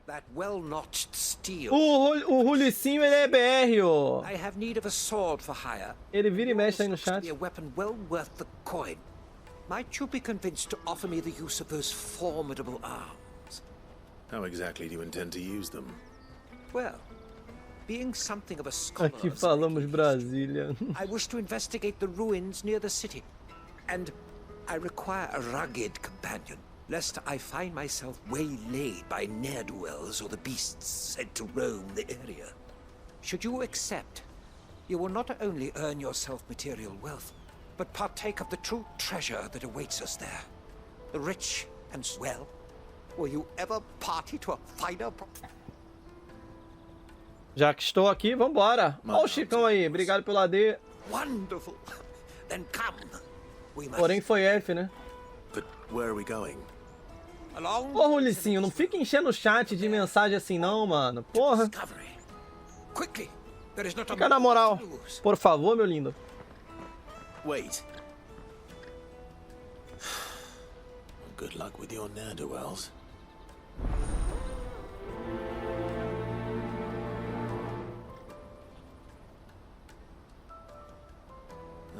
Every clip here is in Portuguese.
that well-notched steel. O Rulicinho, ele é BR, ô. I have need of a sword for hire. Ele vira e mexe aí no chat. A weapon well worth the coin. Might you be convinced to offer me the use of those formidable arms? How exactly do you intend to use them? Well, being something of a scholar, Aqui falamos Brasília. I wish to investigate the ruins near the city, and I require a rugged companion, lest I find myself waylaid by ne'er-do-wells or the beasts sent to roam the area. Should you accept, you will not only earn yourself material wealth, but partake of the true treasure that awaits us there. The rich and swell. Will you ever party to a finer... Já que estou aqui, vambora. Olha o Chicão aí, obrigado pelo AD. Wonderful. Then come. We must... Porém foi F, né? But where are we going? Along... Ô, Rulicinho, não fica enchendo o chat de mensagem assim não, mano. Porra. Quickly. There is not a Fica na moral. Por favor, meu lindo. Wait. Good luck with your ne'er-do-wells.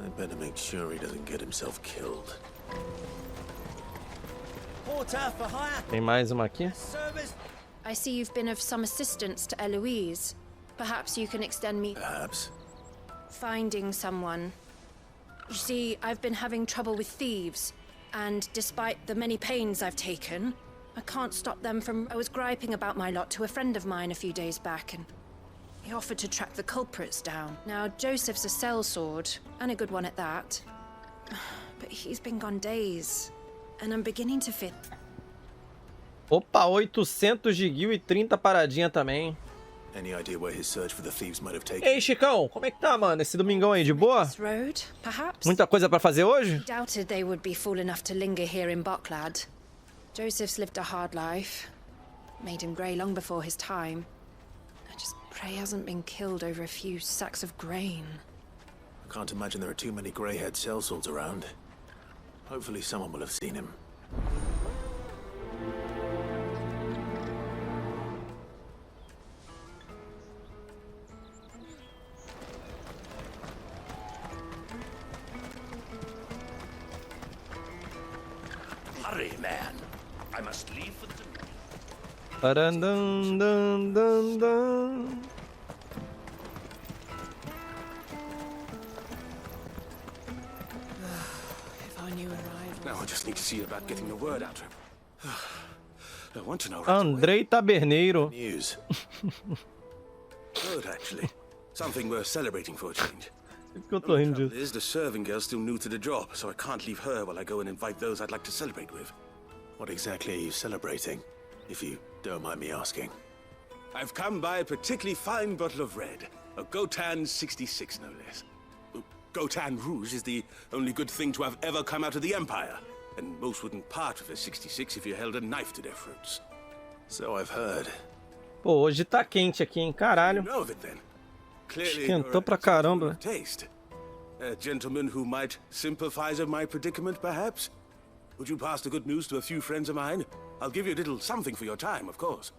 I better make sure he doesn't get himself killed. Tem mais uma aqui. I see you've been of some assistance to Eloise. Perhaps you can extend me... Perhaps. Finding someone. You see, I've been having trouble with thieves, and despite the many pains I've taken, I can't stop them from... I was griping about my lot to a friend of mine a few days back, and he offered to track the culprits down. Now, Joseph's a sellsword, and a good one at that. But he's been gone days, and I'm beginning to fit... Opa, 800 de guil e 30 paradinha também. Any idea where his search for the thieves might have taken? Ei, Chicão, como é que tá, mano? Esse domingão aí, de boa? This road, perhaps? Muita coisa pra fazer hoje? Doubted they would be fool enough to linger here in Boklad. Joseph's lived a hard life. Made him grey long before his time. I just pray he hasn't been killed over a few sacks of grain. I can't imagine there are too many grey-haired sellswords around. Hopefully someone will have seen him. Hurry, man. I must leave for the... Parandam, dan, dan, dan. If I knew arrival. Now I just need to see about getting the word out to him. I want to know right Andrei Taberneiro. News. Good, actually. Something worth celebrating for a change. Por que eu tô rindo Trouble disso? is, the serving girl's still new to the job, so I can't leave her while I go and invite those I'd like to celebrate with. What exactly are you celebrating, if you don't mind me asking? I've come by a particularly fine bottle of red. A Gotan 66, no less. Gotan Rouge is the only good thing to have ever come out of the Empire. And most wouldn't part with a 66 if you held a knife to their throats. So I've heard. Pô, hoje tá quente aqui, hein? Caralho. You know of it, then? Clearly, Esquentou you're pra a gentleman caramba. of taste. A gentleman who might sympathize with my predicament, perhaps? Would you pass the good news to a few friends of mine? I'll give you a little something for your time, of course.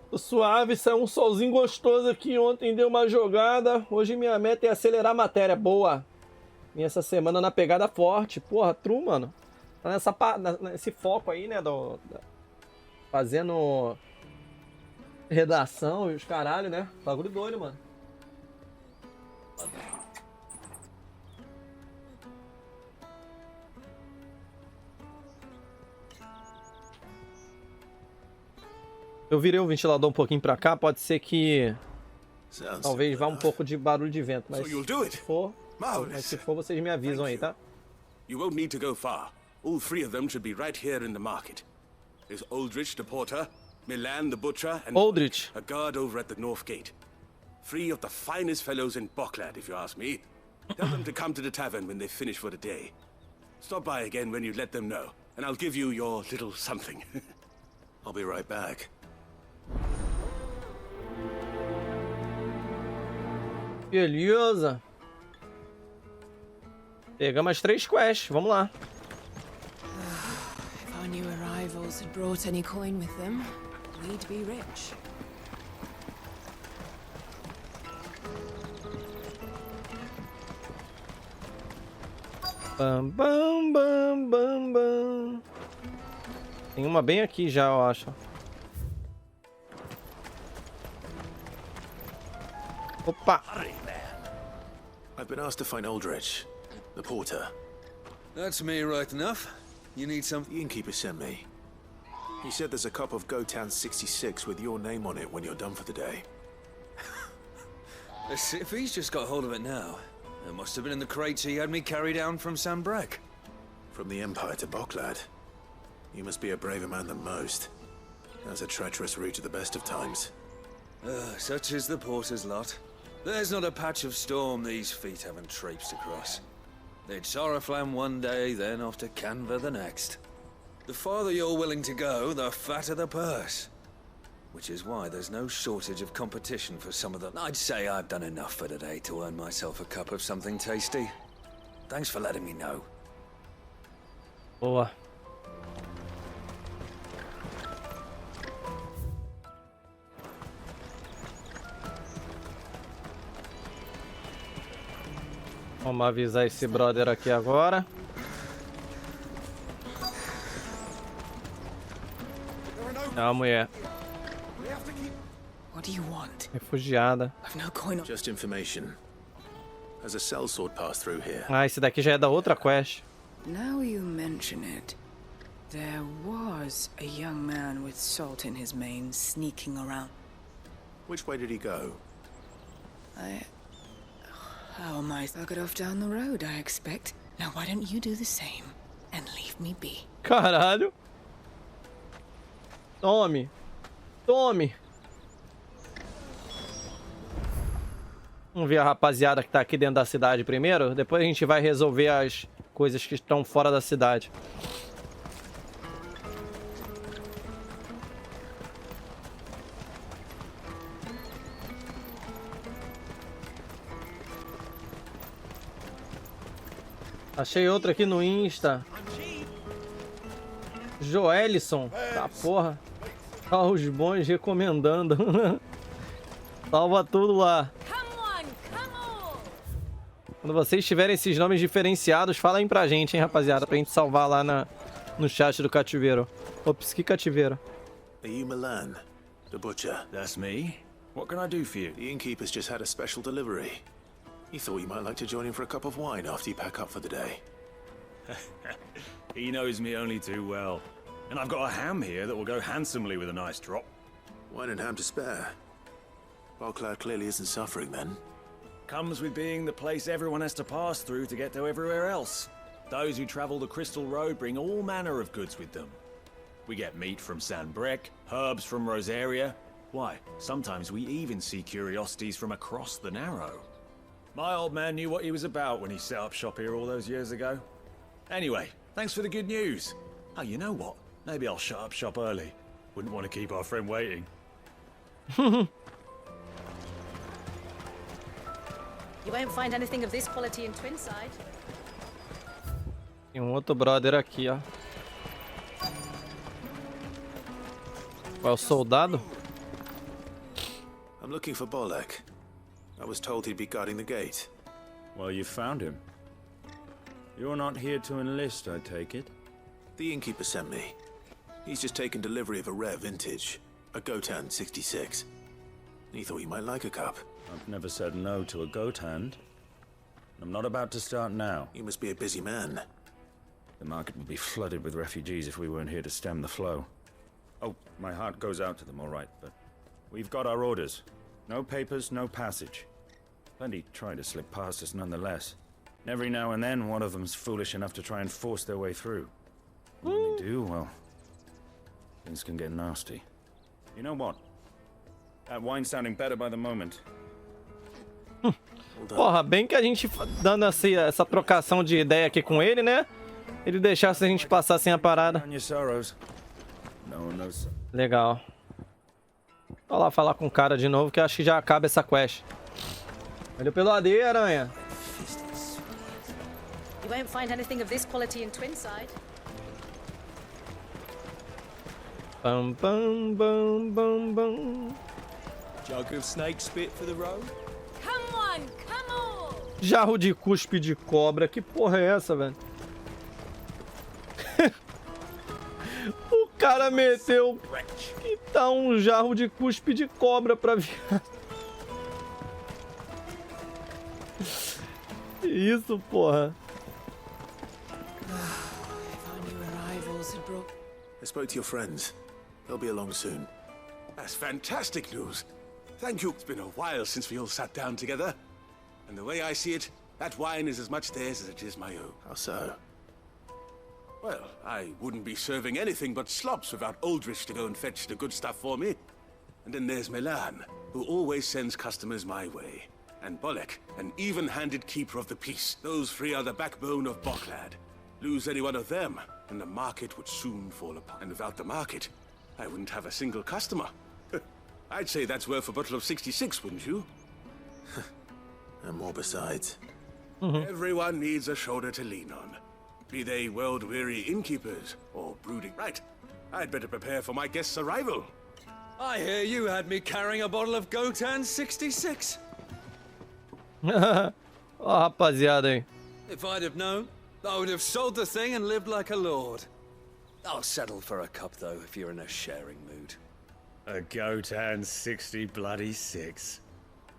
Tô suave, saiu um solzinho gostoso aqui. Ontem deu uma jogada. Hoje minha meta é acelerar a matéria. Boa. E essa semana na pegada forte. Porra, true, mano. Tá nesse foco aí, né? Fazendo redação e os caralho, né? Bagulho doido, mano. Eu virei o ventilador um pouquinho pra cá, pode ser que talvez vá um pouco de barulho de vento, mas se for, vocês me avisam aí, tá? You won't need to go far. All three of them should be right here in the market. There's Aldrich the porter, Milan the butcher, and Aldrich. a guard over at the north gate. Three of the finest fellows in Boklad, if you ask me. Tell them to come to the tavern when they finish for the day. Stop by again when you let them know, and I'll give you your little something. I'll be right back. Beleza. Pegamos as 3 quests, vamos lá. If I knew arrival. rebels had brought any coin with them, we'd be rich. Bam, bam, bam, bam, bam. Tem uma bem aqui já, eu acho. Opa! I've been asked to find Aldrich, the porter. That's me right enough. You need something? The innkeeper sent me. He said there's a cup of Gotan 66 with your name on it when you're done for the day. If he's just got hold of it now, it must have been in the crates he had me carry down from Sanbrek. From the Empire to Boklad. You must be a braver man than most. That's a treacherous route to the best of times. Such is the porter's lot. There's not a patch of storm these feet haven't traipsed across. It's Oriflamme one day, then off to Canva the next. The farther you're willing to go, the fatter the purse. Which is why there's no shortage of competition for some of them. I'd say I've done enough for today to earn myself a cup of something tasty. Thanks for letting me know. Boa. Vamos avisar esse brother aqui agora. É uma mulher. What do you want? Refugiada. I've no coin. Just information. Has a sellsword passed through here? Ah, esse daqui já é da outra quest. Now you mention it, there was a young man with salt in his mane sneaking around. Which way did he go? Oh, my thug it off down the road, I expect. Now why don't you do the same and leave me be? Caralho. Tome. Tome. Vamos ver a rapaziada que tá aqui dentro da cidade primeiro. Depois a gente vai resolver as coisas que estão fora da cidade. Achei outro aqui no Insta. Joelison. Tá porra. Tá os bons recomendando. Salva tudo lá. Quando vocês tiverem esses nomes diferenciados, falem pra gente, hein, rapaziada. Pra gente salvar lá no chat do cativeiro. Ops, que cativeiro. Are you Milan, the butcher? That's me. What can I do for you? The innkeeper's just had a special delivery. He thought you might like to join him for a cup of wine after you pack up for the day. He knows me only too well. And I've got a ham here that will go handsomely with a nice drop. Wine and ham to spare. Boklad clearly isn't suffering then. Comes with being the place everyone has to pass through to get to everywhere else. Those who travel the Crystal Road bring all manner of goods with them. We get meat from Sanbrek, herbs from Rosaria. Why, sometimes we even see curiosities from across the Narrow. My old man knew what he was about when he set up shop here all those years ago. Anyway, thanks for the good news. Oh, you know what? Maybe I'll shut up shop early. Wouldn't want to keep our friend waiting. You won't find anything of this quality in Twinside. Tem outro brother aqui, ó. Qual é o soldado? I'm looking for Bolek. I was told he'd be guarding the gate. Well, you found him. You're not here to enlist, I take it? The innkeeper sent me. He's just taken delivery of a rare vintage, a Gotan 66. He thought you might like a cup. I've never said no to a goat hand. I'm not about to start now. You must be a busy man. The market would be flooded with refugees if we weren't here to stem the flow. Oh, my heart goes out to them, all right, but we've got our orders. No papers, no passage. Plenty try to slip past us nonetheless. And every now and then, one of them's foolish enough to try and force their way through. And when they do, well, things can get nasty. You know what? That wine's sounding better by the moment. Porra, bem que a gente dando essa trocação de ideia aqui com ele, né? Ele deixasse a gente passar sem a parada. Legal. Vou lá falar com o cara de novo, que eu acho que já acaba essa quest. Valeu pelo AD, aranha. You won't find anything of this quality in Twinside. Bum, bum, bum, bum, bum. Jug of snake spit for the road? Come on, come on! Jarro de cuspe de cobra. Que porra é essa, velho? O cara meteu que tá um jarro de cuspe de cobra pra viado. Que isso, porra? I spoke to your friends. They'll be along soon. That's fantastic news. Thank you. It's been a while since we all sat down together. And the way I see it, that wine is as much theirs as it is my own. How so? Well, I wouldn't be serving anything but slops without Aldrich to go and fetch the good stuff for me. And then there's Milan, who always sends customers my way. And Bolek, an even-handed keeper of the peace. Those three are the backbone of Boklad. Lose any one of them, and the market would soon fall apart. And without the market, I wouldn't have a single customer. I'd say that's worth a bottle of 66, wouldn't you? And more besides. Everyone needs a shoulder to lean on. Be they world-weary innkeepers or brooding. Right, I'd better prepare for my guest's arrival. I hear you had me carrying a bottle of Gotan 66. Ó, rapaziada aí. If I'd have known, I would have sold the thing and lived like a lord. I'll settle for a cup, though, if you're in a sharing mood. A Gotan 60 bloody 6.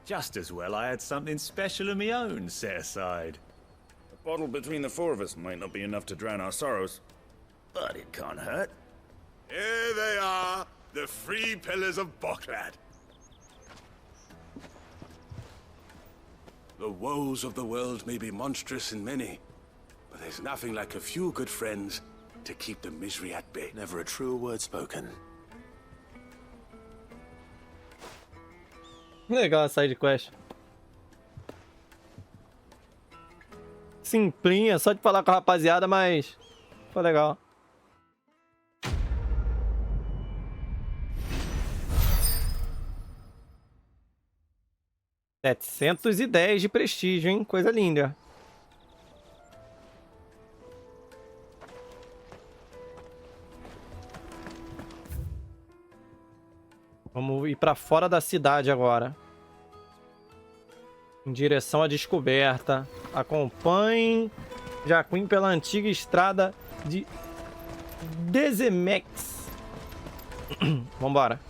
Just as well I had something special of my own set aside. A bottle between the four of us might not be enough to drown our sorrows, but it can't hurt. Here they are, the three pillars of Boklad. The woes of the world may be monstrous in many, but there's nothing like a few good friends to keep the misery at bay. Never a truer word spoken. Legal a side quest. Simplinha, só de falar com a rapaziada, mas foi legal. $710 de prestígio, hein? Coisa linda. Vamos ir para fora da cidade agora. Em direção à descoberta. Acompanhe Jaquim pela antiga estrada de Dezemex. Vambora.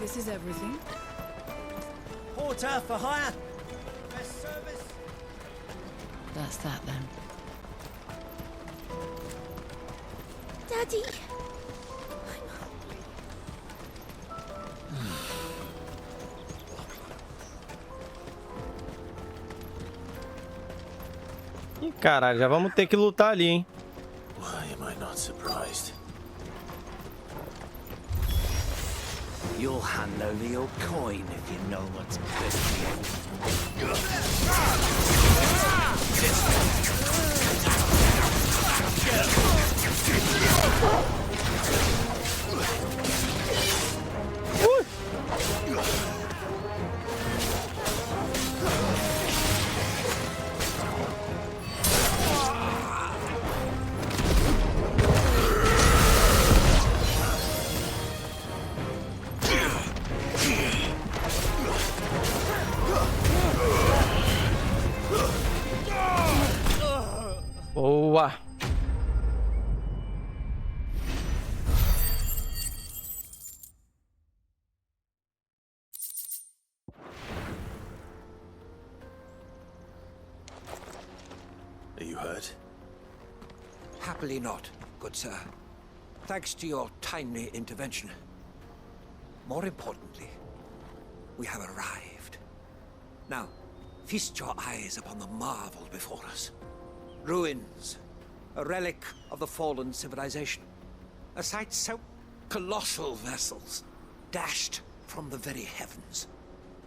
This is everything. Porter for hire. Best service. That's that then. Daddy. Ih, caralho, já vamos ter que lutar ali, hein? Why am I not surprised? You'll hand over your coin if you know what's good for you. Boa. Are you hurt? Happily not, good sir. Thanks to your timely intervention. More importantly, we have arrived. Now, feast your eyes upon the marvel before us. Ruins, a relic of the fallen civilization. A sight so colossal vessels, dashed from the very heavens.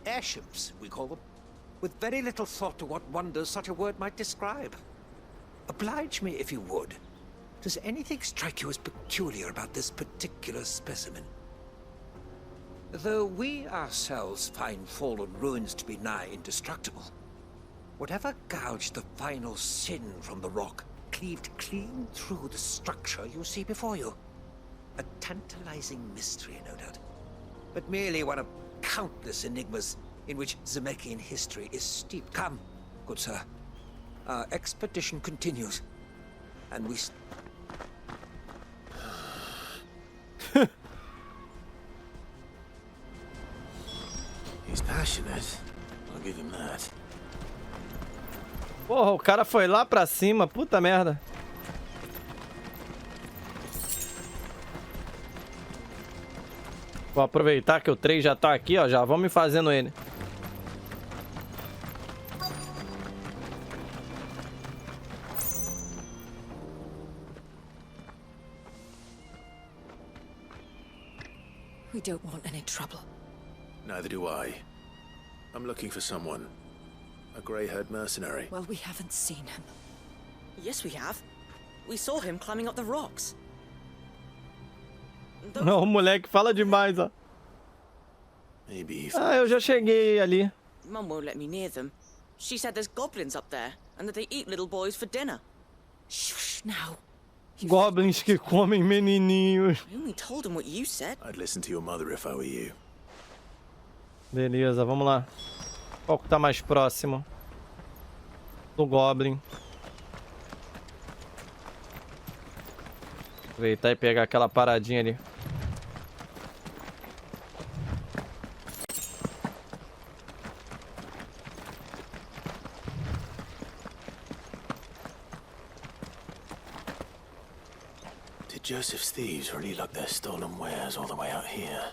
Airships, we call them, with very little thought to what wonders such a word might describe. Oblige me if you would. Does anything strike you as peculiar about this particular specimen? Though we ourselves find fallen ruins to be nigh indestructible, whatever gouged the final sin from the rock cleaved clean through the structure you see before you. A tantalizing mystery, no doubt, but merely one of countless enigmas in which Zemeckis history is steeped. Come, good sir. Our expedition continues, and we... He's passionate. I'll give him that. Porra, o cara foi lá pra cima. Puta merda. Vou aproveitar que o 3 já tá aqui, ó. Já vamos fazendo ele. We don't want any trouble. Neither do I. I'm looking for someone. A grey-haired mercenary. Well, we haven't seen him. Yes, we have. We saw him climbing up the rocks. O moleque fala demais, ó. Maybe if... Ah, eu já cheguei ali. Mum won't let me near them. She said there's goblins up there, and that they eat little boys for dinner. Shush now. Goblins que comem menininhos. I only told him what you said. I'd listen to your mother if I were you. Beleza, vamos lá. Qual que tá mais próximo? Do Goblin. Aproveitar e pegar aquela paradinha ali. Did Joseph's thieves really lug their stolen wares all the way out here?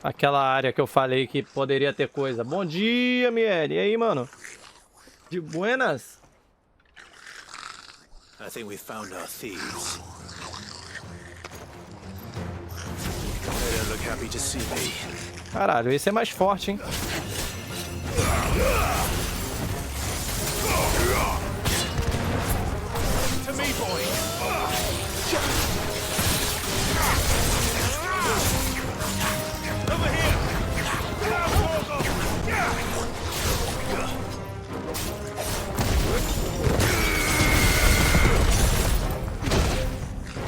Aquela área que eu falei que poderia ter coisa. Bom dia, Miele. E aí, mano? De buenas? I think we found our thieves. They don't look happy to see me. Caralho, esse é mais forte, hein? To me, boy.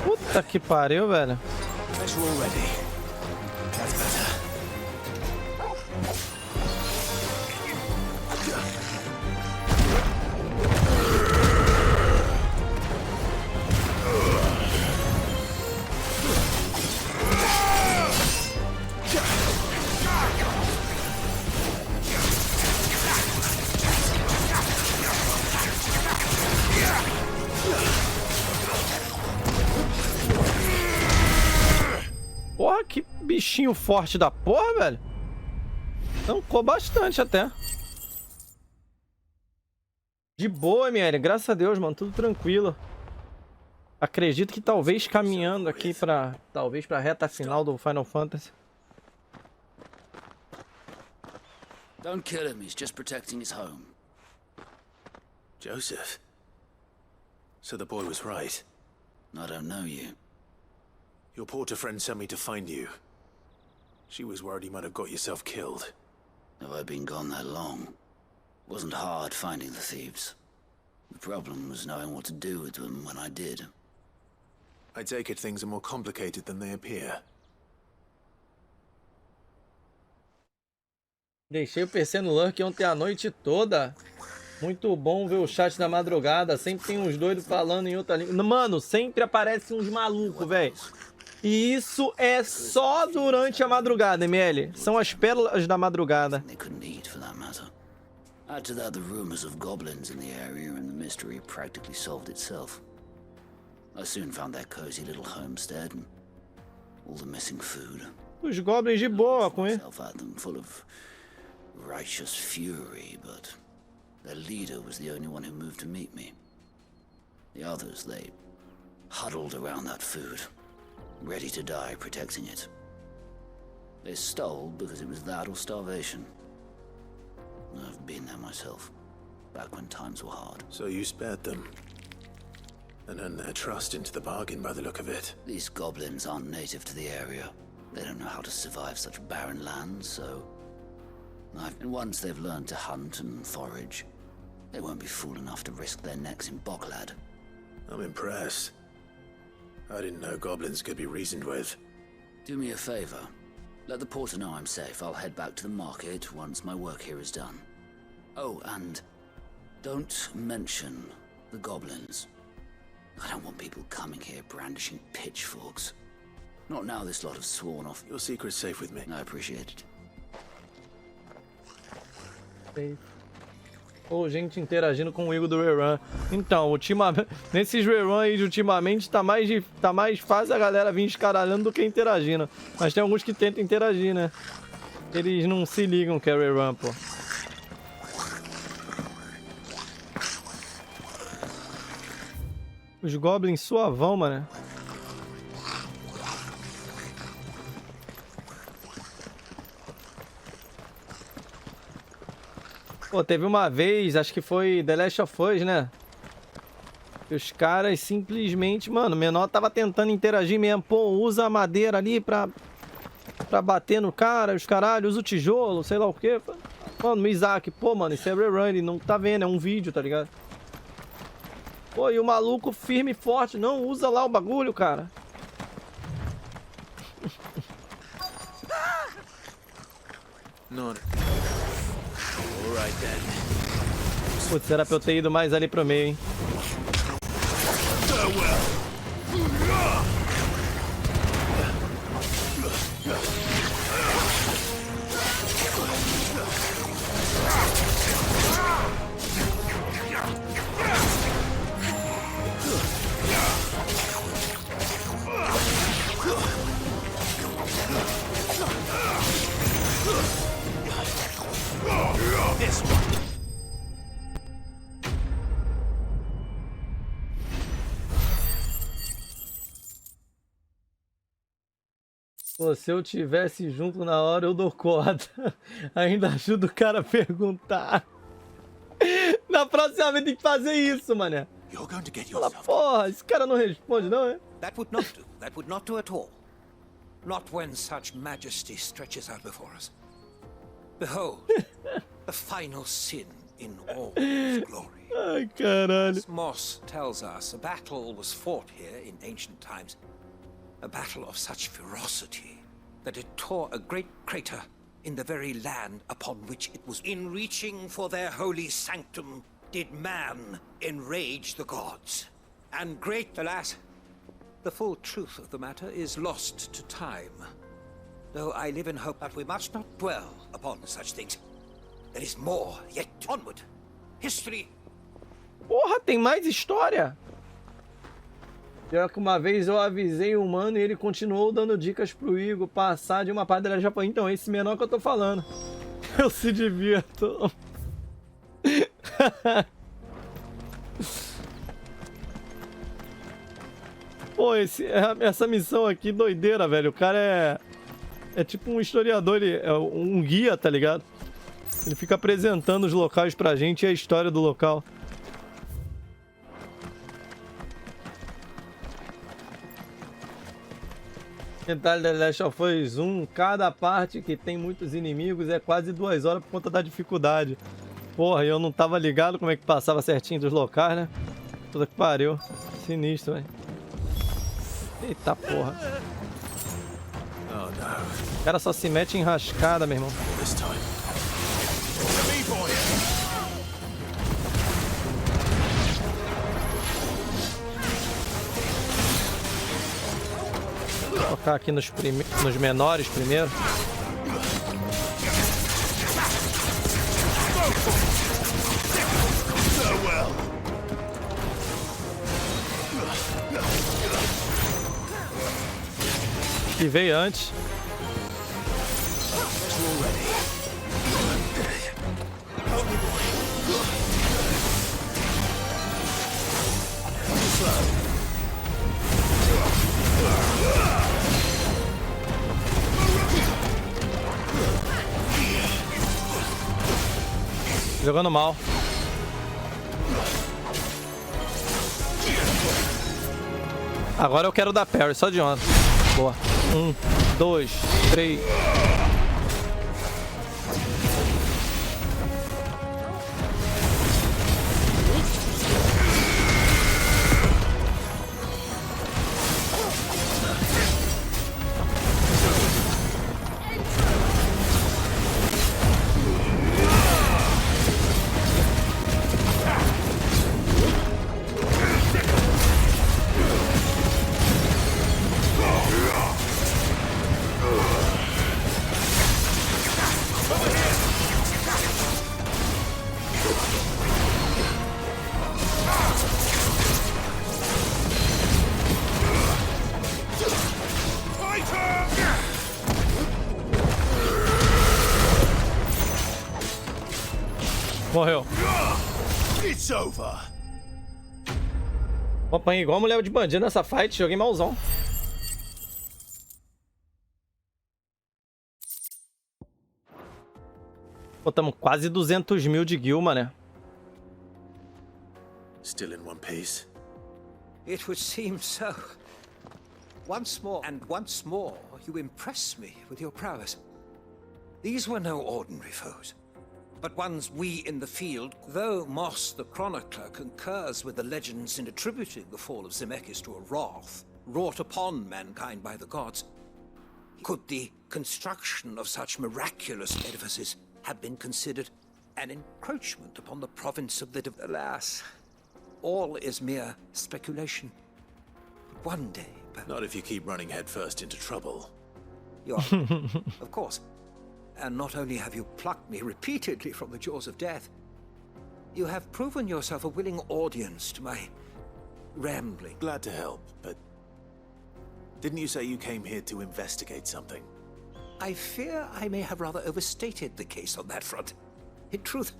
Puta que pariu, velho. Guess we're all ready. That's better. Porra, que bichinho forte da porra, velho. Tancou bastante até. De boa, ML. Graças a Deus, mano. Tudo tranquilo. Acredito que talvez caminhando aqui pra... Talvez pra reta final do Final Fantasy. Don't kill him. He's just protecting his home. Joseph. So the boy was right. I don't know you. Your porter friend sent me to find you. She was worried you might have got yourself killed. Have I been gone that long? It wasn't hard finding the thieves. The problem was knowing what to do with them when I did. I take it things are more complicated than they appear. Deixei o PC no lurk ontem a noite toda. Muito bom ver o chat da madrugada. Sempre tem uns doidos falando em outra língua. Mano, sempre aparece uns malucos, velho. E isso é só durante a madrugada, ML. São as pérolas da madrugada. They couldn't eat, for that matter. Add to that the rumors of goblins in the area, and the mystery practically solved itself. I soon found that cozy little homestead and all the missing food. Os goblins de boa com ele. At them full of righteous fury, but their leader was the only one who moved to meet me. The others, they huddled around that food, ready to die protecting it. They stole because it was that or starvation. I've been there myself. back when times were hard. So you spared them. And earned their trust into the bargain by the look of it. These goblins aren't native to the area. They don't know how to survive such barren lands, so... And once they've learned to hunt and forage, they won't be fool enough to risk their necks in Bocklad. I'm impressed. I didn't know goblins could be reasoned with. Do me a favor. Let the porter know I'm safe. I'll head back to the market once my work here is done. Oh, and don't mention the goblins. I don't want people coming here brandishing pitchforks. Not now this lot have sworn off. Your secret's safe with me. I appreciate it. Pô, gente interagindo com o Igor do rerun. Então, ultimamente, nesses rerun aí de ultimamente tá mais fácil a galera vir escaralhando do que interagindo. Mas tem alguns que tentam interagir, né? Eles não se ligam que é rerun, pô. Os goblins suavão, mano. Pô, teve uma vez, acho que foi The Last of Us, né? Que os caras simplesmente... Mano, o menor tava tentando interagir mesmo. Pô, usa a madeira ali pra bater no cara, os caralho, usa o tijolo, sei lá o quê. Mano, o Isaac, pô, mano, isso é rerun, ele não tá vendo, é um vídeo, tá ligado? Pô, e o maluco firme e forte, não, usa lá o bagulho, cara. Not. Alright then. Putz, era pra eu ter ido mais ali pro meio, hein? Pô, se eu tivesse junto na hora, eu dou corda. Ainda ajuda o cara a perguntar. Na próxima vez tem que fazer isso, mané. Fala, porra, esse cara não responde, não, é? That would not do. That would not do at all. Not when such majesty stretches out before us. Behold, the final sin in all its glory. Ai, caralho. Moss tells us a battle was fought here in ancient times. A battle of such ferocity that it tore a great crater in the very land upon which it was. In reaching for their holy sanctum, did man enrage the gods. And great, alas, the full truth of the matter is lost to time. Though I live in hope that we must not dwell upon such things. There is more yet onward. History. Porra, tem mais história? Pior que uma vez eu avisei o mano e ele continuou dando dicas pro Igor passar de uma parte da Japão. Então, esse menor que eu tô falando. Eu se divirto. Pô, essa missão aqui, doideira, velho. O cara é tipo um historiador, ele é um guia, tá ligado? Ele fica apresentando os locais pra gente e a história do local. Detalhe da Last of Us 1, cada parte que tem muitos inimigos é quase 2 horas por conta da dificuldade. Porra, eu não tava ligado como é que passava certinho dos locais, né? Puta que pariu. Sinistro, velho. Eita porra. O cara só se mete em rascada, meu irmão. Vou focar aqui nos menores primeiro. Que veio antes. Jogando mal. Agora eu quero dar parry, só de onda. Boa. 1, 2, 3. Morreu. It's over. Apanhei igual a mulher de bandido nessa fight, joguei malzão. Botamos quase 200 mil de guild, mané. Still in one piece. It would seem so. Once more, you impress me with your prowess. These were no ordinary foes, but ones we in the field, though Moss the chronicler concurs with the legends in attributing the fall of Zemeckis to a wrath wrought upon mankind by the gods, could the construction of such miraculous edifices have been considered an encroachment upon the province of the alas, all is mere speculation. One day, but Not if you keep running headfirst into trouble. you are, of course. And not only have you plucked me repeatedly from the jaws of death, you have proven yourself a willing audience to my rambling. Glad to help, but didn't you say you came here to investigate something? I fear I may have rather overstated the case on that front. In truth,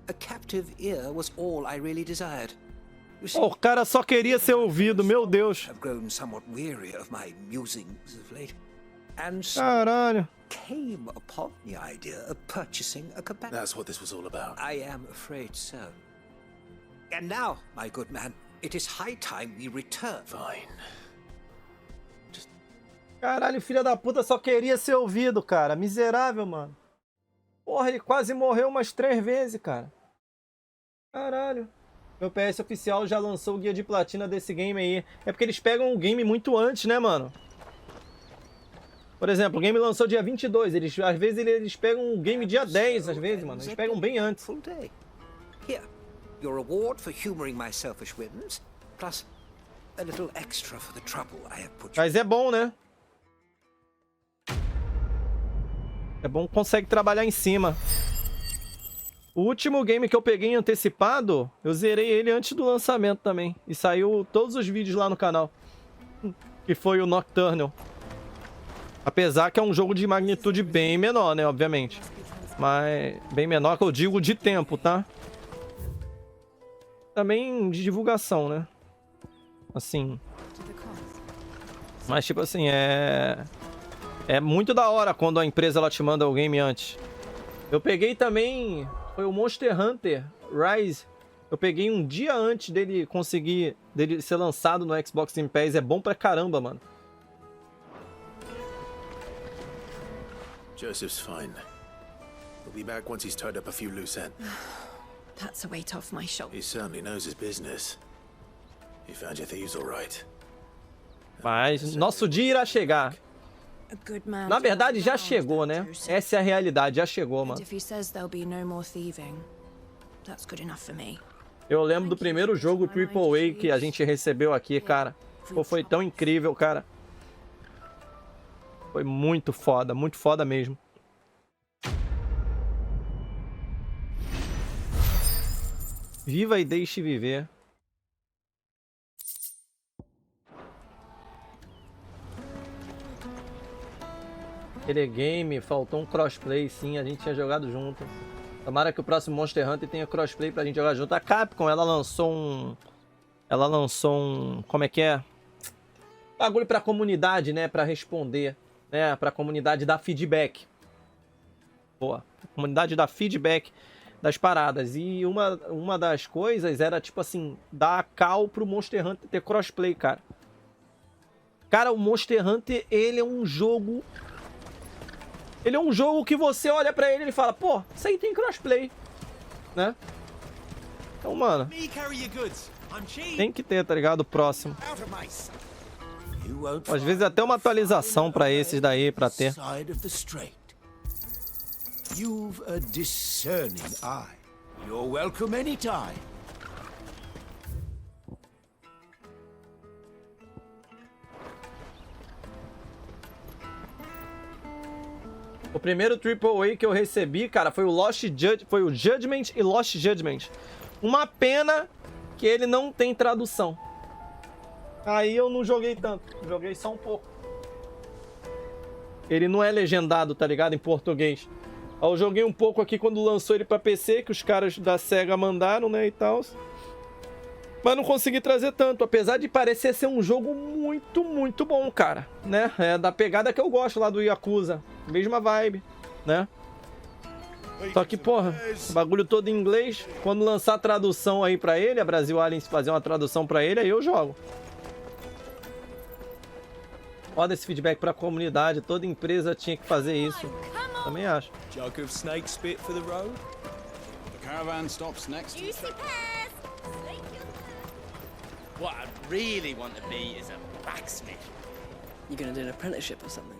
a captive ear was all I really desired. You see, O cara só queria ser ouvido, meu Deus. I've grown somewhat weary of my musings of late, and so Caralho. came upon the idea of purchasing a companion. That's what this was all about. I am afraid so. And now, my good man, it is high time we return. Fine. Caralho, filha da puta só queria ser ouvido, cara. Miserável, mano. Porra, ele quase morreu umas 3 vezes, cara. Caralho. Meu PS oficial já lançou o guia de platina desse game aí. É porque eles pegam o game muito antes, né, mano? Por exemplo, o game lançou dia 22. Às vezes eles pegam o game dia 10, às vezes, mano. Eles pegam bem antes. Full day. Here, your reward for humoring my selfish whims, plus a little extra for the trouble I have put you. Mas é bom, né? É bom que consegue trabalhar em cima. O último game que eu peguei em antecipado, eu zerei ele antes do lançamento também. E saiu todos os vídeos lá no canal. Que foi o Nocturnal. Apesar que é um jogo de magnitude bem menor, né? Obviamente. Mas bem menor que eu digo de tempo, tá? Também de divulgação, né? Assim. Mas tipo assim, é muito da hora quando a empresa ela te manda o game antes. Eu peguei também... Foi o Monster Hunter Rise. Eu peguei um dia antes dele ser lançado no Xbox Game Pass. É bom pra caramba, mano. Joseph's fine. He'll be back once he's tied up a few loose ends. That's a weight off my He shoulders. certainly knows his business. He found your thieves all right. Mas nosso dia irá chegar. A good man. Na verdade, já chegou, né? Essa é a realidade, já chegou, mano. If he says there'll be no more thieving, that's good enough for me. Eu lembro do primeiro jogo AAA que a gente recebeu aqui, cara. Pô, foi tão incrível, cara. Foi muito foda mesmo. Viva e deixe viver. Aquele game, faltou um crossplay, sim, a gente tinha jogado junto. Tomara que o próximo Monster Hunter tenha crossplay pra gente jogar junto. A Capcom, ela lançou um... Como é que é? Bagulho pra comunidade, né? Pra responder, né? Pra comunidade dar feedback. Boa. A comunidade dar feedback das paradas. E uma das coisas era, tipo assim, dar a call pro Monster Hunter ter crossplay, cara. Cara, o Monster Hunter, ele é um jogo... Ele é um jogo que você olha pra ele e fala, pô, isso aí tem crossplay, né? Então, mano, tem que ter, tá ligado? O próximo. Às vezes até uma atualização pra esses daí, pra ter. You've a discerning eye. You're welcome anytime. O primeiro AAA que eu recebi, cara, foi o foi o Judgment e Lost Judgment. Uma pena que ele não tem tradução. Aí eu não joguei tanto, joguei só um pouco. Ele não é legendado, tá ligado? Em português. Aí eu joguei um pouco aqui quando lançou ele pra PC, que os caras da SEGA mandaram, né, e tal. Mas não consegui trazer tanto, apesar de parecer ser um jogo muito, muito bom, cara, né? É da pegada que eu gosto lá do Yakuza. Mesma vibe, né? Só que, porra, o bagulho todo em inglês. Quando lançar a tradução aí pra ele, a Brasil Aliens fazer uma tradução pra ele, aí eu jogo. Foda esse feedback pra comunidade. Toda empresa tinha que fazer isso. Também acho. Jug of snake spit for the road. The caravan stops next. Juicy pears. What I really want to be is a blacksmith. You're gonna do an apprenticeship or something?